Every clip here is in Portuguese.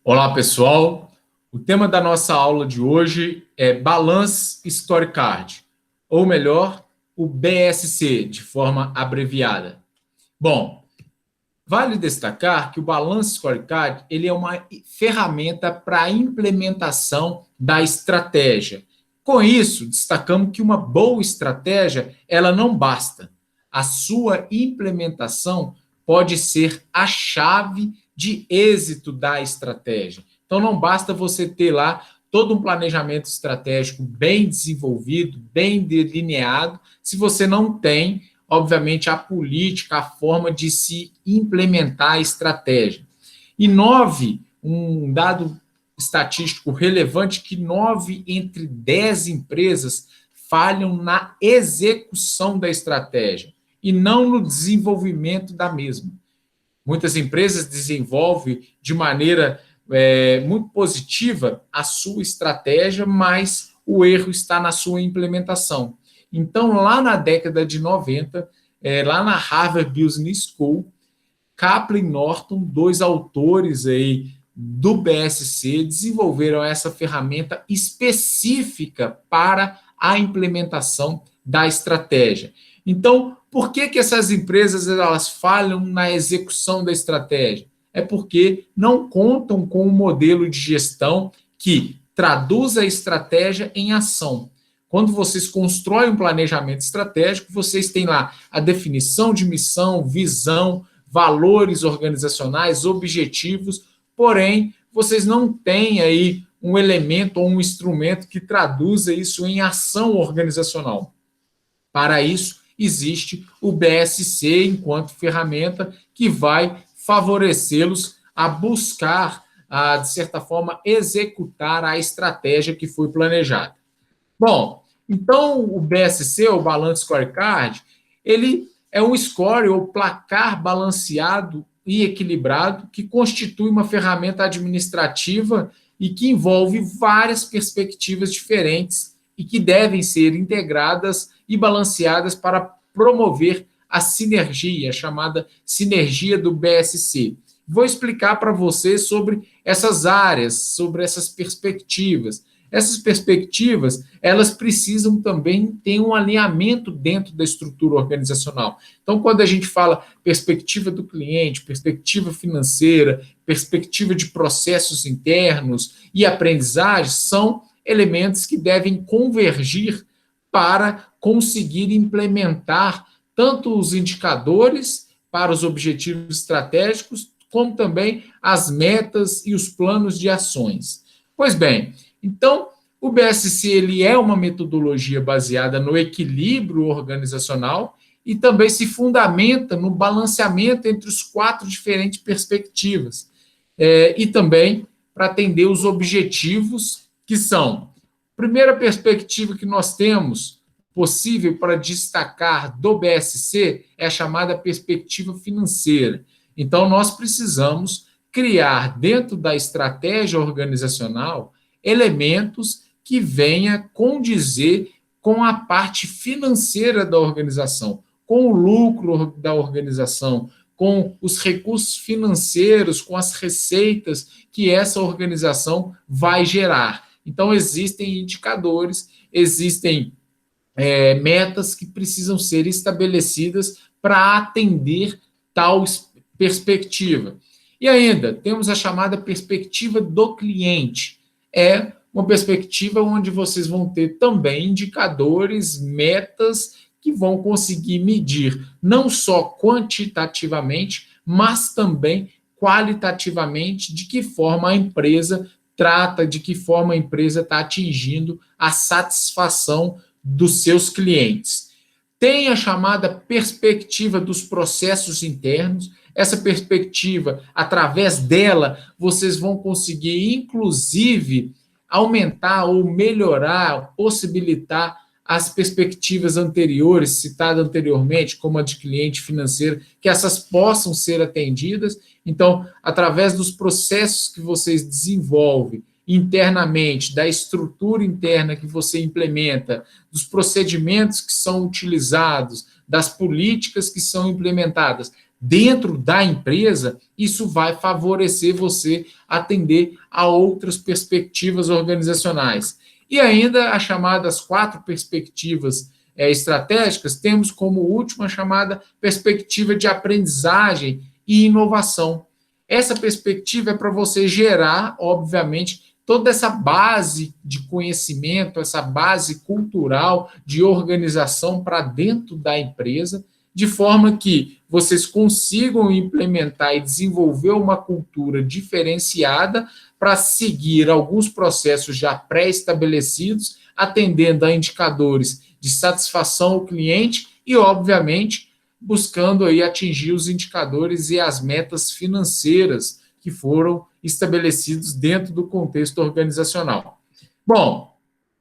Olá, pessoal. O tema da nossa aula de hoje é Balance Scorecard, ou melhor, o BSC, de forma abreviada. Bom, vale destacar que o Balance Scorecard ele é uma ferramenta para a implementação da estratégia. Com isso, destacamos que uma boa estratégia ela não basta. A sua implementação pode ser a chave de êxito da estratégia. Então, não basta você ter lá todo um planejamento estratégico bem desenvolvido, bem delineado, se você não tem, obviamente, a política, a forma de se implementar a estratégia. E um dado estatístico relevante, que 9 entre 10 empresas falham na execução da estratégia e não no desenvolvimento da mesma. Muitas empresas desenvolvem de maneira muito positiva a sua estratégia, mas o erro está na sua implementação. Então, lá na década de 90, lá na Harvard Business School, Kaplan e Norton, dois autores aí do BSC, desenvolveram essa ferramenta específica para a implementação da estratégia. Então, por que essas empresas elas falham na execução da estratégia? É porque não contam com um modelo de gestão que traduz a estratégia em ação. Quando vocês constroem um planejamento estratégico, vocês têm lá a definição de missão, visão, valores organizacionais, objetivos, porém, vocês não têm aí um elemento ou um instrumento que traduza isso em ação organizacional. Para isso, existe o BSC enquanto ferramenta que vai favorecê-los a buscar, de certa forma, executar a estratégia que foi planejada. Bom, então o BSC, o Balance Scorecard, ele é um score ou placar balanceado e equilibrado que constitui uma ferramenta administrativa e que envolve várias perspectivas diferentes e que devem ser integradas e balanceadas para promover a sinergia, chamada sinergia do BSC. Vou explicar para vocês sobre essas áreas, sobre essas perspectivas. Essas perspectivas, elas precisam também ter um alinhamento dentro da estrutura organizacional. Então, quando a gente fala perspectiva do cliente, perspectiva financeira, perspectiva de processos internos e aprendizagem, são elementos que devem convergir para conseguir implementar tanto os indicadores para os objetivos estratégicos, como também as metas e os planos de ações. Pois bem, então, o BSC ele é uma metodologia baseada no equilíbrio organizacional e também se fundamenta no balanceamento entre os 4 diferentes perspectivas. E também para atender os objetivos que são. Primeira perspectiva que nós temos possível para destacar do BSC é a chamada perspectiva financeira. Então, nós precisamos criar dentro da estratégia organizacional elementos que venha condizer com a parte financeira da organização, com o lucro da organização, com os recursos financeiros, com as receitas que essa organização vai gerar. Então, existem indicadores, existem metas que precisam ser estabelecidas para atender tal perspectiva. E ainda, temos a chamada perspectiva do cliente. É uma perspectiva onde vocês vão ter também indicadores, metas que vão conseguir medir não só quantitativamente, mas também qualitativamente de que forma a empresa trata, de que forma a empresa está atingindo a satisfação dos seus clientes. Tem a chamada perspectiva dos processos internos. Essa perspectiva, através dela, vocês vão conseguir, inclusive, aumentar ou melhorar, possibilitar as perspectivas anteriores, citadas anteriormente, como a de cliente financeiro, que essas possam ser atendidas. Então, através dos processos que vocês desenvolvem internamente, da estrutura interna que você implementa, dos procedimentos que são utilizados, das políticas que são implementadas, dentro da empresa, isso vai favorecer você atender a outras perspectivas organizacionais. E ainda as chamadas 4 perspectivas estratégicas, temos como última a chamada perspectiva de aprendizagem e inovação. Essa perspectiva é para você gerar, obviamente, toda essa base de conhecimento, essa base cultural de organização para dentro da empresa, de forma que vocês consigam implementar e desenvolver uma cultura diferenciada para seguir alguns processos já pré-estabelecidos, atendendo a indicadores de satisfação ao cliente e, obviamente, buscando aí atingir os indicadores e as metas financeiras que foram estabelecidos dentro do contexto organizacional. Bom,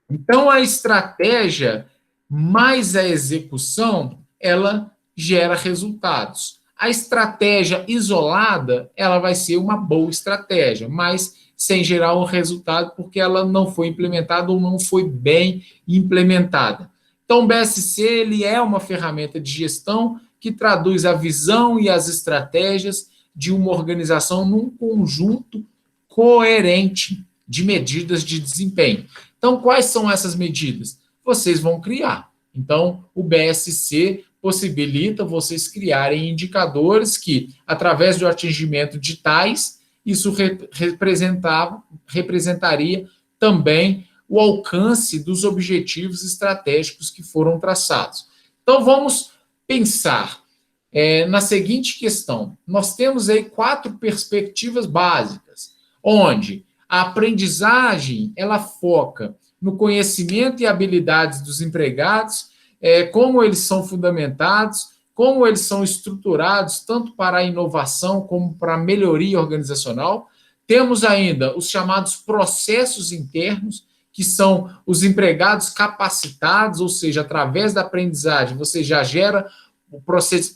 então a estratégia mais a execução, ela gera resultados. A estratégia isolada, ela vai ser uma boa estratégia, mas sem gerar um resultado porque ela não foi implementada ou não foi bem implementada. Então, o BSC ele é uma ferramenta de gestão que traduz a visão e as estratégias de uma organização num conjunto coerente de medidas de desempenho. Então, quais são essas medidas? Vocês vão criar. Então, o BSC possibilita vocês criarem indicadores que, através do atingimento de tais, isso representaria também o alcance dos objetivos estratégicos que foram traçados. Então, vamos pensar na seguinte questão. Nós temos aí 4 perspectivas básicas, onde a aprendizagem ela foca no conhecimento e habilidades dos empregados, como eles são fundamentados, como eles são estruturados, tanto para a inovação como para a melhoria organizacional. Temos ainda os chamados processos internos, que são os empregados capacitados, ou seja, através da aprendizagem, você já gera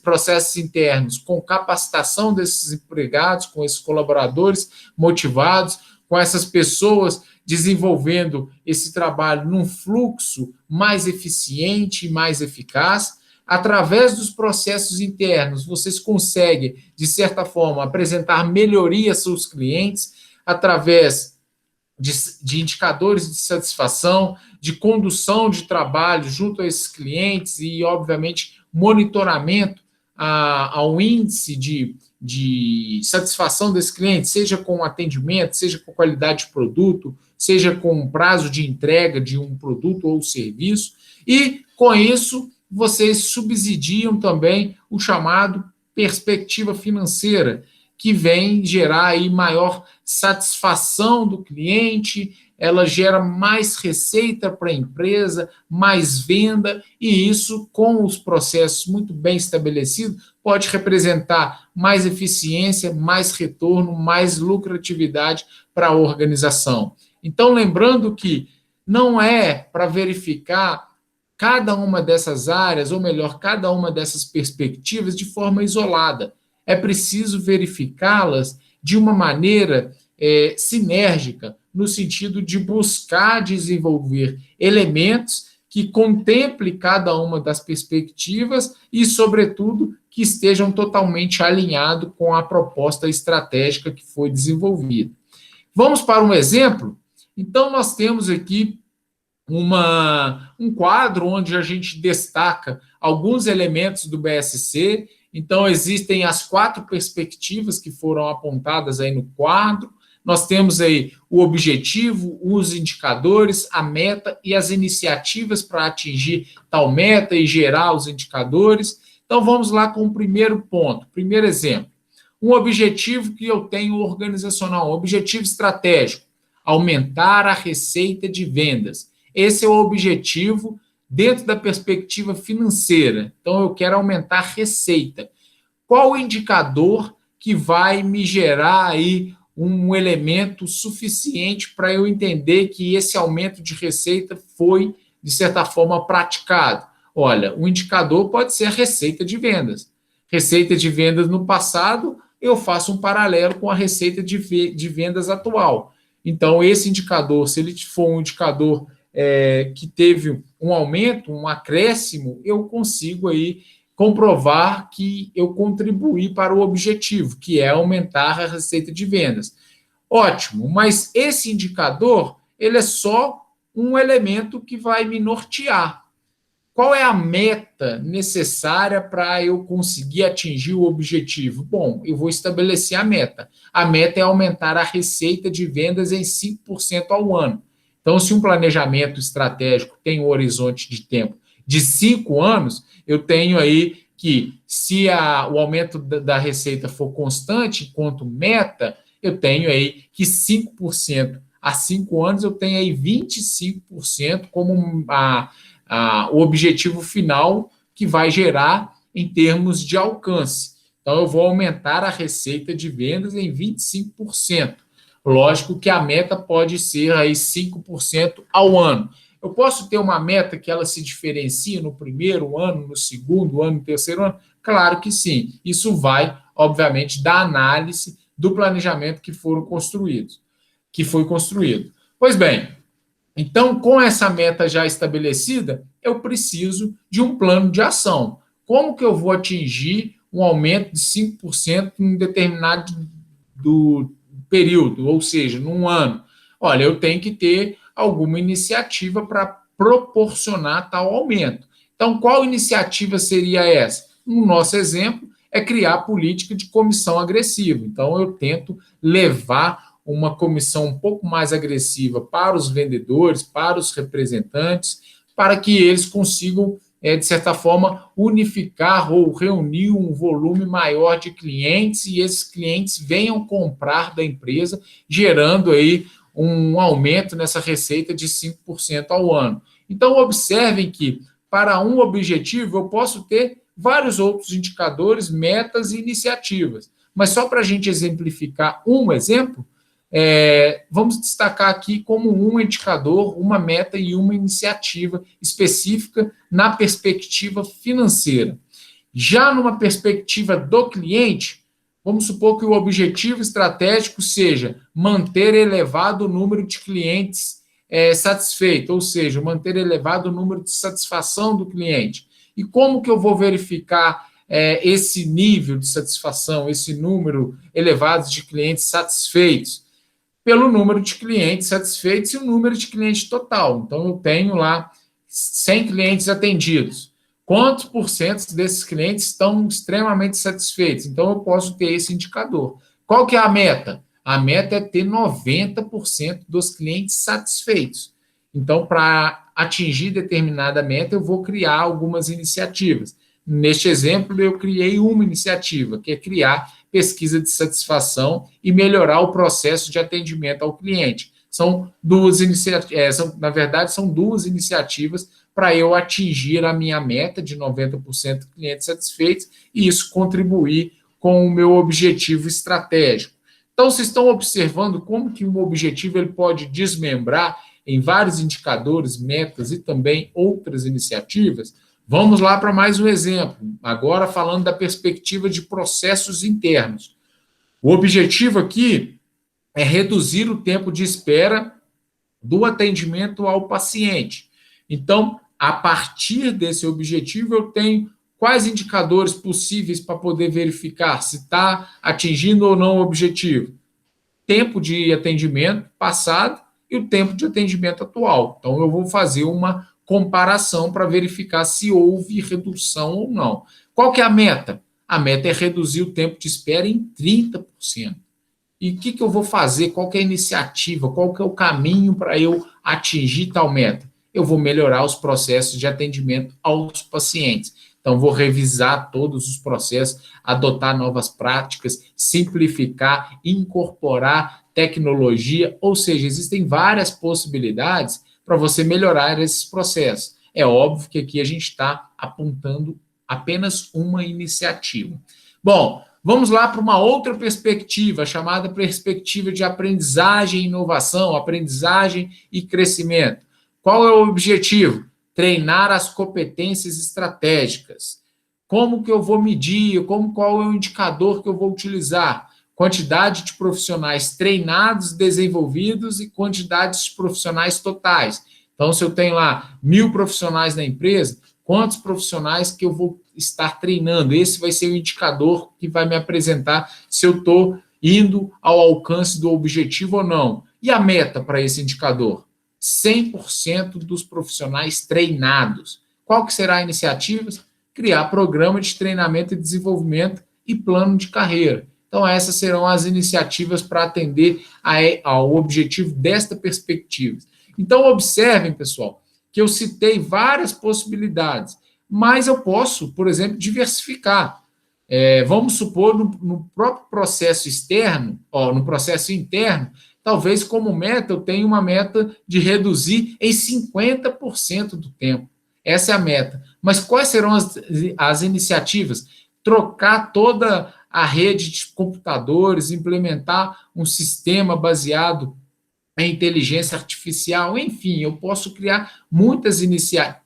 processos internos com capacitação desses empregados, com esses colaboradores motivados, com essas pessoas desenvolvendo esse trabalho num fluxo mais eficiente e mais eficaz. Através dos processos internos, vocês conseguem, de certa forma, apresentar melhorias aos seus clientes através de indicadores de satisfação, de condução de trabalho junto a esses clientes e, obviamente, monitoramento ao índice de satisfação desse cliente, seja com atendimento, seja com qualidade de produto, seja com prazo de entrega de um produto ou serviço. E, com isso, vocês subsidiam também o chamado perspectiva financeira, que vem gerar aí maior satisfação do cliente, ela gera mais receita para a empresa, mais venda, e isso, com os processos muito bem estabelecidos, pode representar mais eficiência, mais retorno, mais lucratividade para a organização. Então, lembrando que não é para verificar cada uma dessas áreas, ou melhor, cada uma dessas perspectivas de forma isolada. É preciso verificá-las de uma maneira sinérgica, no sentido de buscar desenvolver elementos que contemplem cada uma das perspectivas e, sobretudo, que estejam totalmente alinhados com a proposta estratégica que foi desenvolvida. Vamos para um exemplo? Então, nós temos aqui um quadro onde a gente destaca alguns elementos do BSC. Então, existem as 4 perspectivas que foram apontadas aí no quadro. Nós temos aí o objetivo, os indicadores, a meta e as iniciativas para atingir tal meta e gerar os indicadores. Então, vamos lá com o primeiro ponto, primeiro exemplo. Um objetivo que eu tenho organizacional, um objetivo estratégico, aumentar a receita de vendas. Esse é o objetivo dentro da perspectiva financeira. Então, eu quero aumentar a receita. Qual o indicador que vai me gerar aí um elemento suficiente para eu entender que esse aumento de receita foi, de certa forma, praticado? Olha, o indicador pode ser a receita de vendas. Receita de vendas no passado, eu faço um paralelo com a receita de vendas atual. Então, esse indicador, se ele for um indicador que teve um aumento, um acréscimo, eu consigo aí comprovar que eu contribuí para o objetivo, que é aumentar a receita de vendas. Ótimo, mas esse indicador, ele é só um elemento que vai me nortear. Qual é a meta necessária para eu conseguir atingir o objetivo? Bom, eu vou estabelecer a meta. A meta é aumentar a receita de vendas em 5% ao ano. Então, se um planejamento estratégico tem um horizonte de tempo de 5 anos, eu tenho aí que, se o aumento da receita for constante enquanto meta, eu tenho aí que 5% a 5 anos, eu tenho aí 25% como o objetivo final que vai gerar em termos de alcance. Então, eu vou aumentar a receita de vendas em 25%. Lógico que a meta pode ser aí 5% ao ano. Eu posso ter uma meta que ela se diferencia no primeiro ano, no segundo ano, no terceiro ano? Claro que sim. Isso vai, obviamente, da análise do planejamento que foi construído. Pois bem, então, com essa meta já estabelecida, eu preciso de um plano de ação. Como que eu vou atingir um aumento de 5% em determinado período, ou seja, num ano? Olha, eu tenho que ter alguma iniciativa para proporcionar tal aumento. Então, qual iniciativa seria essa? No nosso exemplo, é criar política de comissão agressiva. Então, eu tento levar uma comissão um pouco mais agressiva para os vendedores, para os representantes, para que eles consigam, de certa forma, unificar ou reunir um volume maior de clientes e esses clientes venham comprar da empresa, gerando aí um aumento nessa receita de 5% ao ano. Então, observem que, para um objetivo, eu posso ter vários outros indicadores, metas e iniciativas. Mas só para a gente exemplificar um exemplo, vamos destacar aqui como um indicador, uma meta e uma iniciativa específica na perspectiva financeira. Já numa perspectiva do cliente, vamos supor que o objetivo estratégico seja manter elevado o número de clientes satisfeitos, ou seja, manter elevado o número de satisfação do cliente. E como que eu vou verificar esse nível de satisfação, esse número elevado de clientes satisfeitos? Pelo número de clientes satisfeitos e o número de clientes total. Então, eu tenho lá 100 clientes atendidos. Quantos por cento desses clientes estão extremamente satisfeitos? Então, eu posso ter esse indicador. Qual que é a meta? A meta é ter 90% dos clientes satisfeitos. Então, para atingir determinada meta, eu vou criar algumas iniciativas. Neste exemplo, eu criei uma iniciativa, que é criar pesquisa de satisfação e melhorar o processo de atendimento ao cliente. São duas iniciativas, na verdade, são duas iniciativas para eu atingir a minha meta de 90% de clientes satisfeitos e isso contribuir com o meu objetivo estratégico. Então, vocês estão observando como que um objetivo ele pode desmembrar em vários indicadores, metas e também outras iniciativas? Vamos lá para mais um exemplo, agora falando da perspectiva de processos internos. O objetivo aqui é reduzir o tempo de espera do atendimento ao paciente. Então, a partir desse objetivo, eu tenho quais indicadores possíveis para poder verificar se está atingindo ou não o objetivo? Tempo de atendimento passado e o tempo de atendimento atual. Então, eu vou fazer uma comparação para verificar se houve redução ou não. Qual que é a meta? A meta é reduzir o tempo de espera em 30%. E o que eu vou fazer? Qual que é a iniciativa? Qual que é o caminho para eu atingir tal meta? Eu vou melhorar os processos de atendimento aos pacientes. Então, vou revisar todos os processos, adotar novas práticas, simplificar, incorporar tecnologia, ou seja, existem várias possibilidades para você melhorar esses processos. É óbvio que aqui a gente está apontando apenas uma iniciativa. Bom, vamos lá para uma outra perspectiva, chamada perspectiva de aprendizagem e inovação, aprendizagem e crescimento. Qual é o objetivo? Treinar as competências estratégicas. Como que eu vou medir? Qual é o indicador que eu vou utilizar? Quantidade de profissionais treinados, desenvolvidos e quantidade de profissionais totais. Então, se eu tenho lá 1.000 profissionais na empresa, quantos profissionais que eu vou estar treinando. Esse vai ser o indicador que vai me apresentar se eu estou indo ao alcance do objetivo ou não. E a meta para esse indicador? 100% dos profissionais treinados. Qual que será a iniciativa? Criar programa de treinamento e desenvolvimento e plano de carreira. Então, essas serão as iniciativas para atender ao objetivo desta perspectiva. Então, observem, pessoal, que eu citei várias possibilidades, mas eu posso, por exemplo, diversificar. Vamos supor, no próprio processo externo, no processo interno, talvez como meta eu tenha uma meta de reduzir em 50% do tempo. Essa é a meta. Mas quais serão as iniciativas? Trocar toda a rede de computadores, implementar um sistema baseado em inteligência artificial, enfim, eu posso criar muitas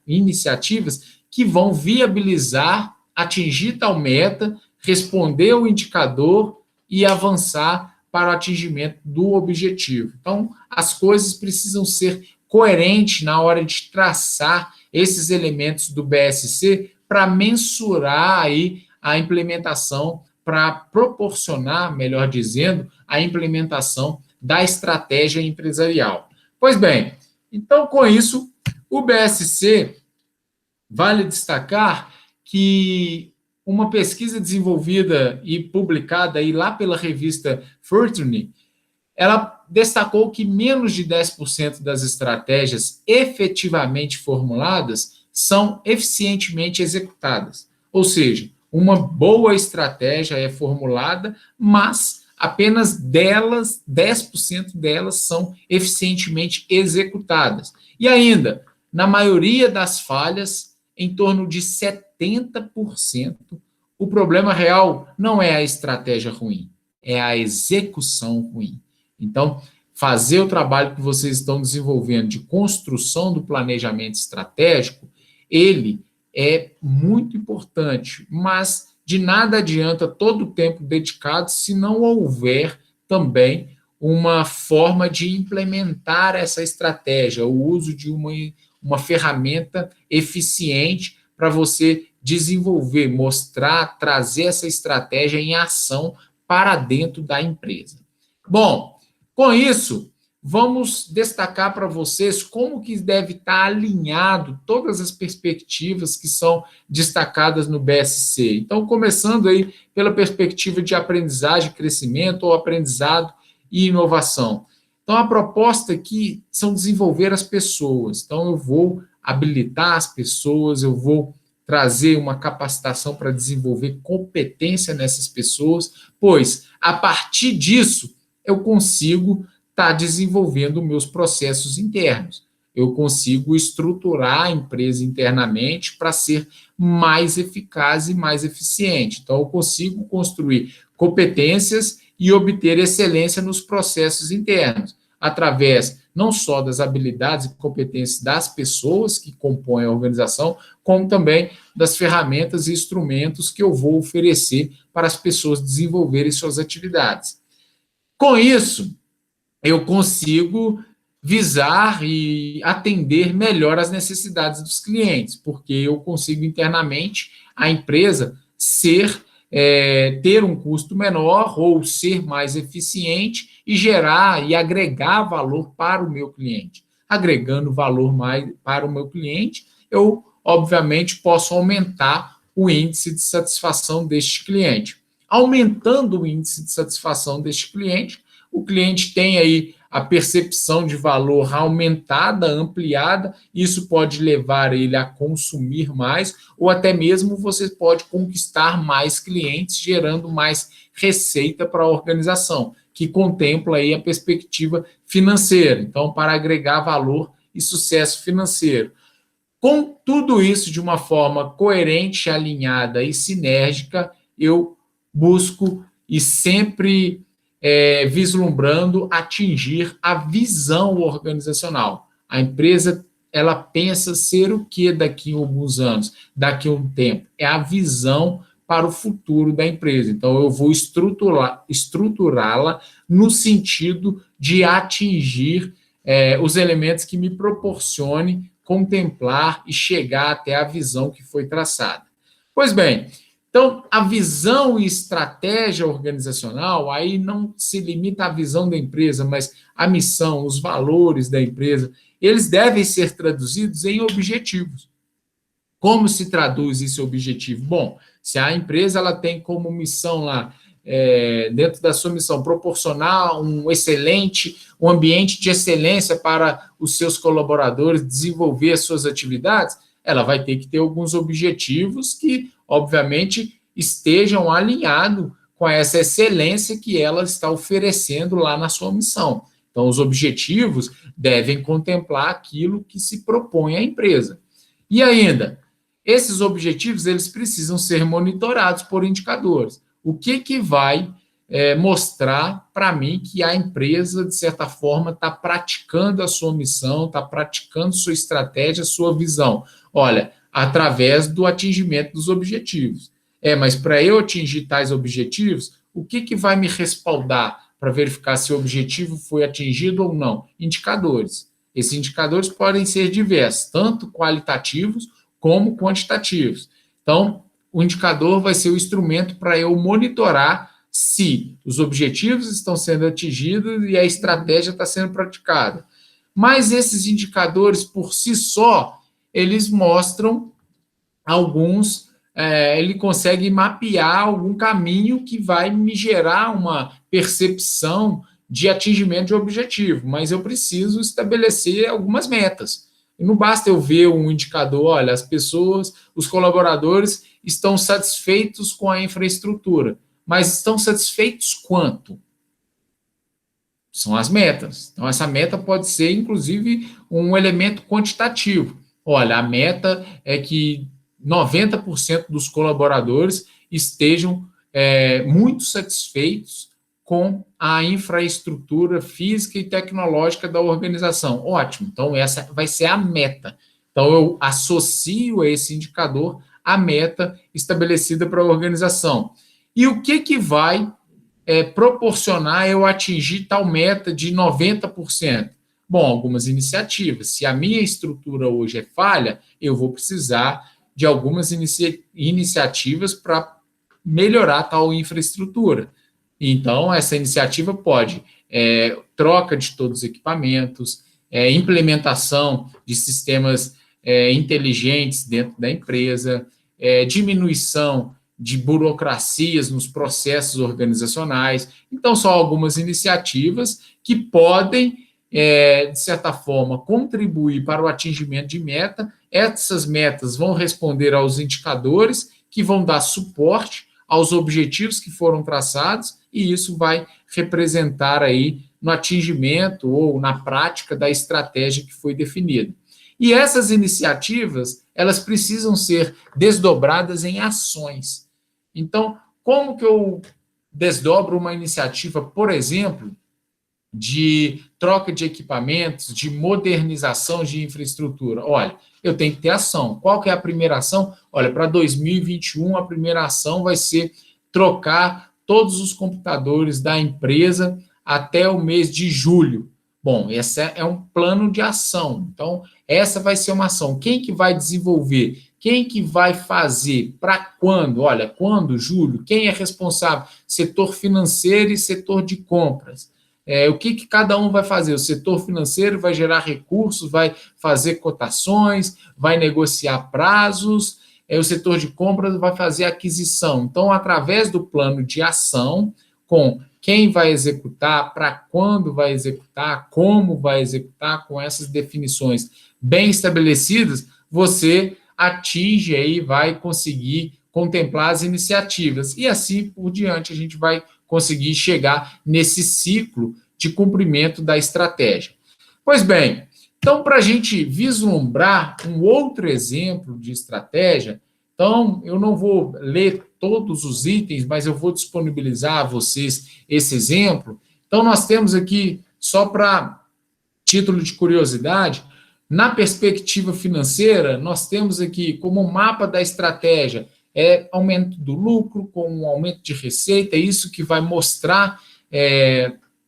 iniciativas que vão viabilizar, atingir tal meta, responder o indicador e avançar para o atingimento do objetivo. Então, as coisas precisam ser coerentes na hora de traçar esses elementos do BSC para mensurar aí a implementação, para proporcionar, melhor dizendo, a implementação da estratégia empresarial. Pois bem, então com isso, o BSC, vale destacar que uma pesquisa desenvolvida e publicada aí lá pela revista Fortune, ela destacou que menos de 10% das estratégias efetivamente formuladas são eficientemente executadas. Ou seja, uma boa estratégia é formulada, mas apenas 10% delas são eficientemente executadas. E ainda, na maioria das falhas, em torno de 70%, o problema real não é a estratégia ruim, é a execução ruim. Então, fazer o trabalho que vocês estão desenvolvendo de construção do planejamento estratégico, ele é muito importante, mas de nada adianta todo o tempo dedicado se não houver também uma forma de implementar essa estratégia, o uso de uma ferramenta eficiente para você desenvolver, mostrar, trazer essa estratégia em ação para dentro da empresa. Bom, com isso, vamos destacar para vocês como que deve estar alinhado todas as perspectivas que são destacadas no BSC. Então, começando aí pela perspectiva de aprendizagem, crescimento ou aprendizado e inovação. Então, a proposta aqui são desenvolver as pessoas. Então, eu vou habilitar as pessoas, eu vou trazer uma capacitação para desenvolver competência nessas pessoas, pois, a partir disso, eu consigo estar desenvolvendo meus processos internos. Eu consigo estruturar a empresa internamente para ser mais eficaz e mais eficiente. Então, eu consigo construir competências e obter excelência nos processos internos, através não só das habilidades e competências das pessoas que compõem a organização, como também das ferramentas e instrumentos que eu vou oferecer para as pessoas desenvolverem suas atividades. Com isso, eu consigo visar e atender melhor as necessidades dos clientes, porque eu consigo internamente a empresa ter um custo menor ou ser mais eficiente e gerar e agregar valor para o meu cliente. Agregando valor mais para o meu cliente, eu, obviamente, posso aumentar o índice de satisfação deste cliente. Aumentando o índice de satisfação deste cliente, o cliente tem aí a percepção de valor aumentada, ampliada, isso pode levar ele a consumir mais, ou até mesmo você pode conquistar mais clientes, gerando mais receita para a organização, que contempla aí a perspectiva financeira. Então, para agregar valor e sucesso financeiro. Com tudo isso de uma forma coerente, alinhada e sinérgica, eu busco e sempre vislumbrando atingir a visão organizacional. A empresa, ela pensa ser o que daqui a alguns anos, daqui a um tempo? É a visão para o futuro da empresa. Então, eu vou estruturá-la no sentido de atingir os elementos que me proporcionem contemplar e chegar até a visão que foi traçada. Pois bem, então, a visão e estratégia organizacional, aí não se limita à visão da empresa, mas a missão, os valores da empresa, eles devem ser traduzidos em objetivos. Como se traduz esse objetivo? Bom, se a empresa ela tem como missão lá, dentro da sua missão, proporcionar um ambiente de excelência para os seus colaboradores desenvolver as suas atividades, ela vai ter que ter alguns objetivos que, obviamente, estejam alinhados com essa excelência que ela está oferecendo lá na sua missão. Então, os objetivos devem contemplar aquilo que se propõe à empresa. E ainda, esses objetivos eles precisam ser monitorados por indicadores. O que vai mostrar para mim que a empresa, de certa forma, está praticando a sua missão, está praticando sua estratégia, sua visão? Olha, através do atingimento dos objetivos. Mas para eu atingir tais objetivos, o que vai me respaldar para verificar se o objetivo foi atingido ou não? Indicadores. Esses indicadores podem ser diversos, tanto qualitativos como quantitativos. Então, o indicador vai ser o instrumento para eu monitorar se os objetivos estão sendo atingidos e a estratégia está sendo praticada. Mas esses indicadores, por si só, eles mostram ele consegue mapear algum caminho que vai me gerar uma percepção de atingimento de objetivo, mas eu preciso estabelecer algumas metas. E não basta eu ver um indicador, olha, as pessoas, os colaboradores estão satisfeitos com a infraestrutura, mas estão satisfeitos quanto? São as metas. Então, essa meta pode ser, inclusive, um elemento quantitativo. Olha, a meta é que 90% dos colaboradores estejam muito satisfeitos com a infraestrutura física e tecnológica da organização. Ótimo, então essa vai ser a meta. Então eu associo a esse indicador a meta estabelecida para a organização. E o que vai proporcionar eu atingir tal meta de 90%? Bom, algumas iniciativas. Se a minha estrutura hoje é falha, eu vou precisar de algumas iniciativas para melhorar tal infraestrutura. Então, essa iniciativa pode troca de todos os equipamentos, implementação de sistemas inteligentes dentro da empresa, diminuição de burocracias nos processos organizacionais. Então, são algumas iniciativas que podem, de certa forma, contribuir para o atingimento de meta. Essas metas vão responder aos indicadores que vão dar suporte aos objetivos que foram traçados, e isso vai representar aí no atingimento ou na prática da estratégia que foi definida. E essas iniciativas, elas precisam ser desdobradas em ações. Então, como que eu desdobro uma iniciativa, por exemplo, de troca de equipamentos, de modernização de infraestrutura? Olha, eu tenho que ter ação. Qual que é a primeira ação? Olha, para 2021, a primeira ação vai ser trocar todos os computadores da empresa até o mês de julho. Bom, esse é um plano de ação. Então, essa vai ser uma ação. Quem que vai desenvolver? Quem que vai fazer? Para quando? Olha, quando? Julho. Quem é responsável? Setor financeiro e setor de compras. O que cada um vai fazer? O setor financeiro vai gerar recursos, vai fazer cotações, vai negociar prazos, o setor de compras vai fazer aquisição. Então, através do plano de ação, com quem vai executar, para quando vai executar, como vai executar, com essas definições bem estabelecidas, você atinge aí, vai conseguir contemplar as iniciativas. E assim por diante, a gente vai conseguir chegar nesse ciclo de cumprimento da estratégia. Pois bem, então, para a gente vislumbrar um outro exemplo de estratégia, então, eu não vou ler todos os itens, mas eu vou disponibilizar a vocês esse exemplo. Então, nós temos aqui, só para título de curiosidade, na perspectiva financeira, nós temos aqui como mapa da estratégia, aumento do lucro com um aumento de receita, é isso que vai mostrar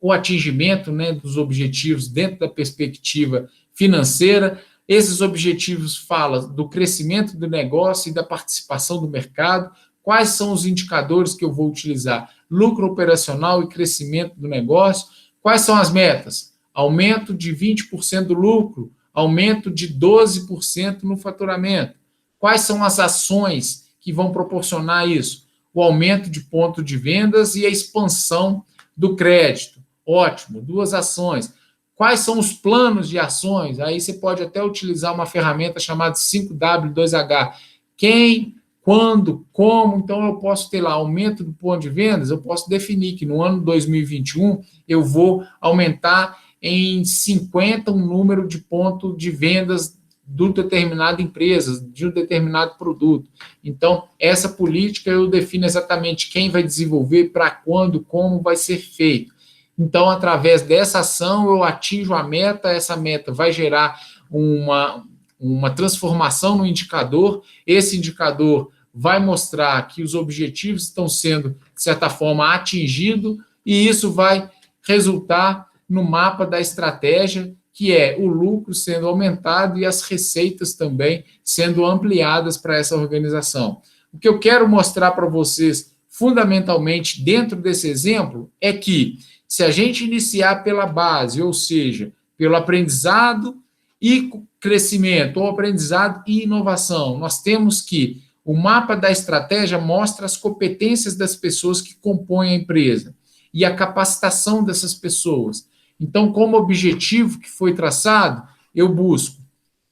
o atingimento, né, dos objetivos dentro da perspectiva financeira. Esses objetivos falam do crescimento do negócio e da participação do mercado. Quais são os indicadores que eu vou utilizar? Lucro operacional e crescimento do negócio. Quais são as metas? Aumento de 20% do lucro, aumento de 12% no faturamento. Quais são as ações que vão proporcionar isso? O aumento de ponto de vendas e a expansão do crédito. Ótimo, 2 ações. Quais são os planos de ações? Aí você pode até utilizar uma ferramenta chamada 5W2H. Quem, quando, como. Então, eu posso ter lá aumento do ponto de vendas, eu posso definir que no ano 2021 eu vou aumentar em 50 um número de ponto de vendas de uma determinada empresa, de um determinado produto. Então, essa política eu defino exatamente quem vai desenvolver, para quando, como vai ser feito. Então, através dessa ação, eu atinjo a meta, essa meta vai gerar uma transformação no indicador, esse indicador vai mostrar que os objetivos estão sendo, de certa forma, atingidos, e isso vai resultar no mapa da estratégia, que é o lucro sendo aumentado e as receitas também sendo ampliadas para essa organização. O que eu quero mostrar para vocês, fundamentalmente, dentro desse exemplo, é que se a gente iniciar pela base, ou seja, pelo aprendizado e crescimento, ou aprendizado e inovação, nós temos que o mapa da estratégia mostra as competências das pessoas que compõem a empresa e a capacitação dessas pessoas. Então, como objetivo que foi traçado, eu busco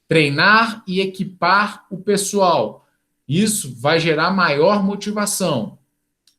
treinar e equipar o pessoal. Isso vai gerar maior motivação.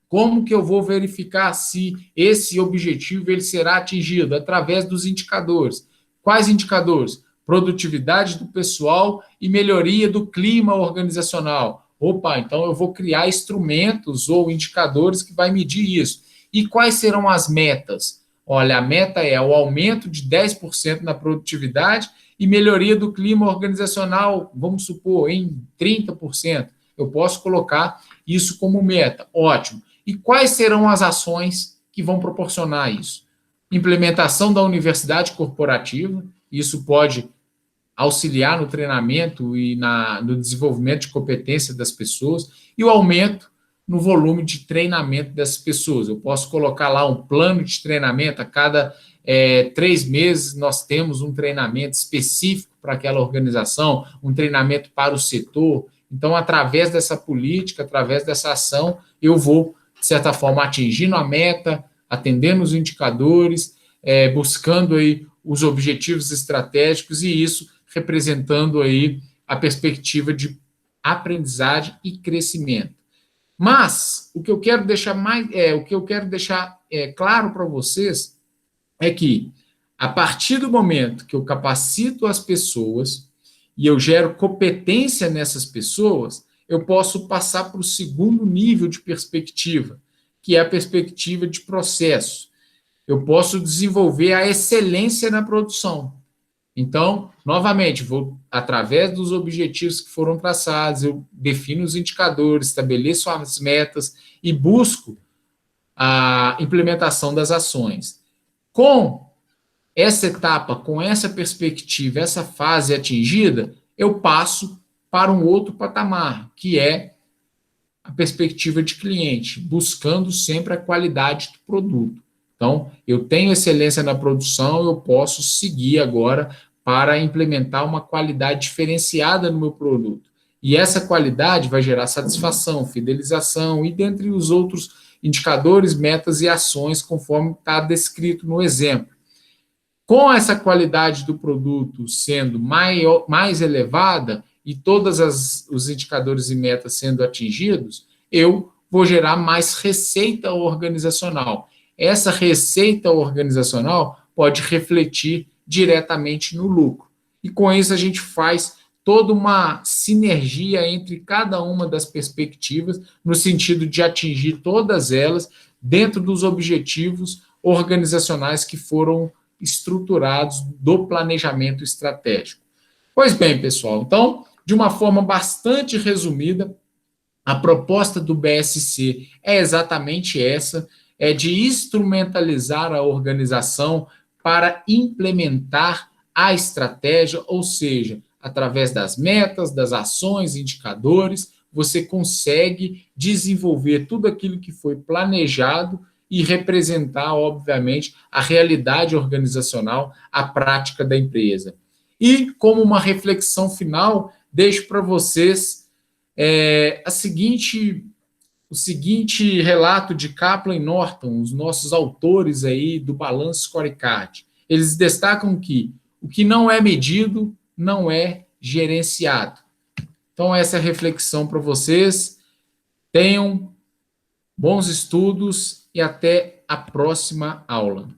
Como que eu vou verificar se esse objetivo ele será atingido? Através dos indicadores. Quais indicadores? Produtividade do pessoal e melhoria do clima organizacional. Opa, então eu vou criar instrumentos ou indicadores que vai medir isso. E quais serão as metas? Olha, a meta é o aumento de 10% na produtividade e melhoria do clima organizacional, vamos supor, em 30%. Eu posso colocar isso como meta. Ótimo. E quais serão as ações que vão proporcionar isso? Implementação da universidade corporativa, isso pode auxiliar no treinamento e no desenvolvimento de competência das pessoas, e o aumento no volume de treinamento das pessoas. Eu posso colocar lá um plano de treinamento, a cada 3 meses nós temos um treinamento específico para aquela organização, um treinamento para o setor. Então, através dessa política, através dessa ação, eu vou, de certa forma, atingindo a meta, atendendo os indicadores, buscando aí os objetivos estratégicos e isso representando aí a perspectiva de aprendizagem e crescimento. Mas o que eu quero deixar claro para vocês é que a partir do momento que eu capacito as pessoas e eu gero competência nessas pessoas, eu posso passar para o segundo nível de perspectiva, que é a perspectiva de processo. Eu posso desenvolver a excelência na produção. Então, novamente, através dos objetivos que foram traçados, eu defino os indicadores, estabeleço as metas e busco a implementação das ações. Com essa etapa, com essa perspectiva, essa fase atingida, eu passo para um outro patamar, que é a perspectiva de cliente, buscando sempre a qualidade do produto. Então, eu tenho excelência na produção, eu posso seguir agora para implementar uma qualidade diferenciada no meu produto. E essa qualidade vai gerar satisfação, fidelização e dentre os outros indicadores, metas e ações, conforme está descrito no exemplo. Com essa qualidade do produto sendo mais elevada e todos os indicadores e metas sendo atingidos, eu vou gerar mais receita organizacional. Essa receita organizacional pode refletir diretamente no lucro. E com isso a gente faz toda uma sinergia entre cada uma das perspectivas, no sentido de atingir todas elas dentro dos objetivos organizacionais que foram estruturados do planejamento estratégico. Pois bem, pessoal, então, de uma forma bastante resumida, a proposta do BSC é exatamente essa, é de instrumentalizar a organização para implementar a estratégia, ou seja, através das metas, das ações, indicadores, você consegue desenvolver tudo aquilo que foi planejado e representar, obviamente, a realidade organizacional, a prática da empresa. E, como uma reflexão final, deixo para vocês o seguinte relato de Kaplan e Norton, os nossos autores aí do Balance Scorecard. Eles destacam que o que não é medido não é gerenciado. Então, essa é a reflexão para vocês. Tenham bons estudos e até a próxima aula.